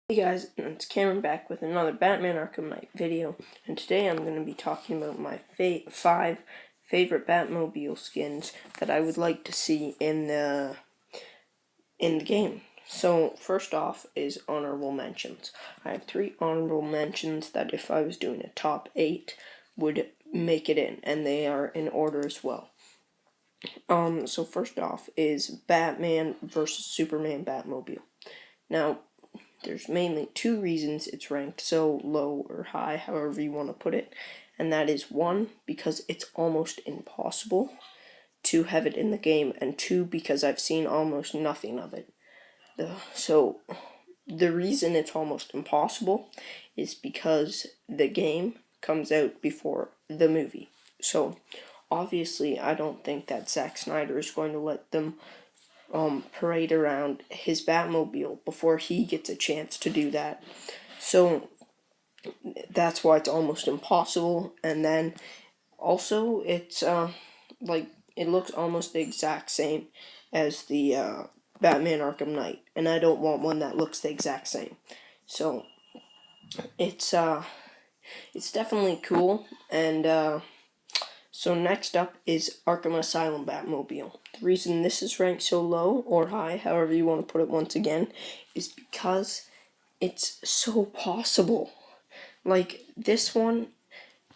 Hey guys, it's Cameron back with another Batman Arkham Knight video, and today I'm going to be talking about my 5 favorite Batmobile skins that I would like to see in the game. So first off is honorable mentions. I have 3 honorable mentions that if I was doing a top 8 would make it in, and they are in order as well. So first off is Batman vs. Superman Batmobile. Now, there's mainly 2 reasons it's ranked so low or high, however you want to put it. And that is 1, because it's almost impossible to have it in the game, and 2, because I've seen almost nothing of it. So the reason it's almost impossible is because the game comes out before the movie. So obviously I don't think that Zack Snyder is going to let them parade around his Batmobile before he gets a chance to do that. So that's why it's almost impossible. And then also it's like it looks almost the exact same as the Batman Arkham Knight, and I don't want one that looks the exact same. So it's definitely cool. And so next up is Arkham Asylum Batmobile. The reason this is ranked so low or high, however you want to put it once again, is because it's so possible. Like this one,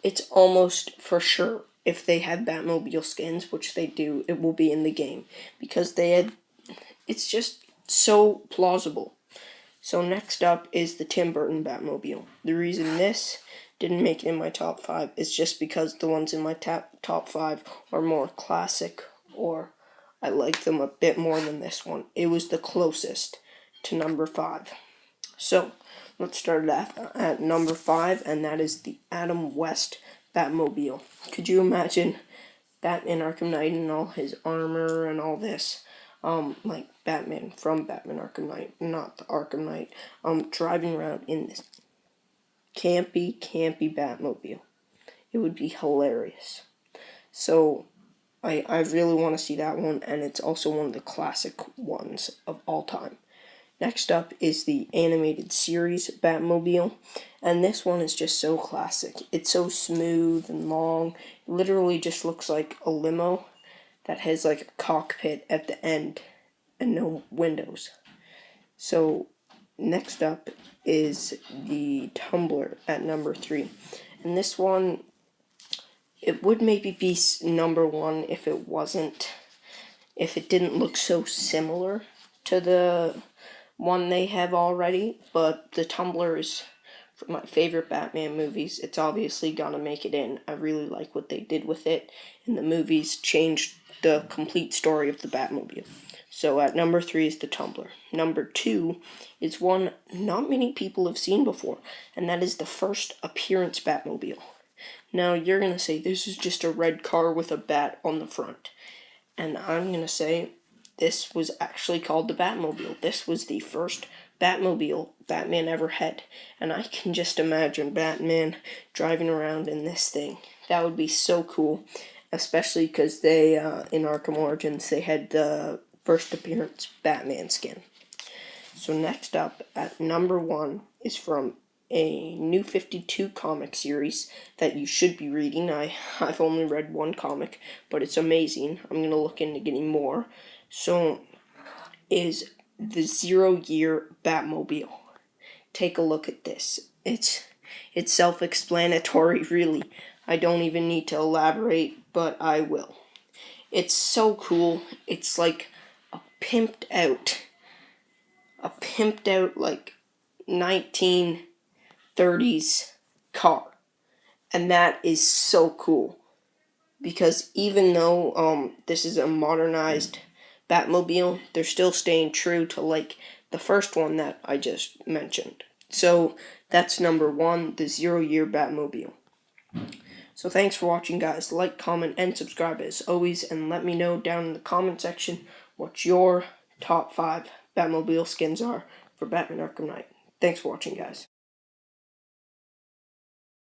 it's almost for sure if they have Batmobile skins, which they do, it will be in the game. Because it's just so plausible. So next up is the Tim Burton Batmobile. The reason this didn't make it in my top 5 is just because the ones in my top 5 are more classic, or I like them a bit more than this one. It was the closest to number 5. So let's start at number 5, and that is the Adam West Batmobile. Could you imagine Batman Arkham Knight and all his armor and all this? Like Batman from Batman Arkham Knight, not the Arkham Knight, driving around in this campy Batmobile. It would be hilarious. So I really want to see that one, and it's also one of the classic ones of all time. Next up is the animated series Batmobile, and this one is just so classic. It's so smooth and long. It literally just looks like a limo that has like a cockpit at the end and no windows. So next up is the Tumbler at number 3. And this one, it would maybe be number 1 if it didn't look so similar to the one they have already. But the Tumbler is from my favorite Batman movies. It's obviously gonna make it in. I really like what they did with it, and the movies changed the complete story of the Batmobile. So at number 3 is the Tumbler. Number 2 is one not many people have seen before, and that is the first appearance Batmobile. Now you're going to say this is just a red car with a bat on the front. And I'm going to say this was actually called the Batmobile. This was the first Batmobile Batman ever had. And I can just imagine Batman driving around in this thing. That would be so cool. Especially because they, in Arkham Origins, they had the first appearance Batman skin. So next up, at number 1, is from a New 52 comic series that you should be reading. I've only read 1 comic, but it's amazing. I'm going to look into getting more. So, is the 0 Year Batmobile. Take a look at this. It's self-explanatory, really. I don't even need to elaborate, but I will. It's so cool. It's like a pimped out like 1930s car. And that is so cool. Because even though this is a modernized Batmobile, they're still staying true to like the first one that I just mentioned. So that's number 1, the 0 Year Batmobile. So thanks for watching, guys. Like, comment, and subscribe as always, and let me know down in the comment section what your top 5 Batmobile skins are for Batman Arkham Knight. Thanks for watching, guys.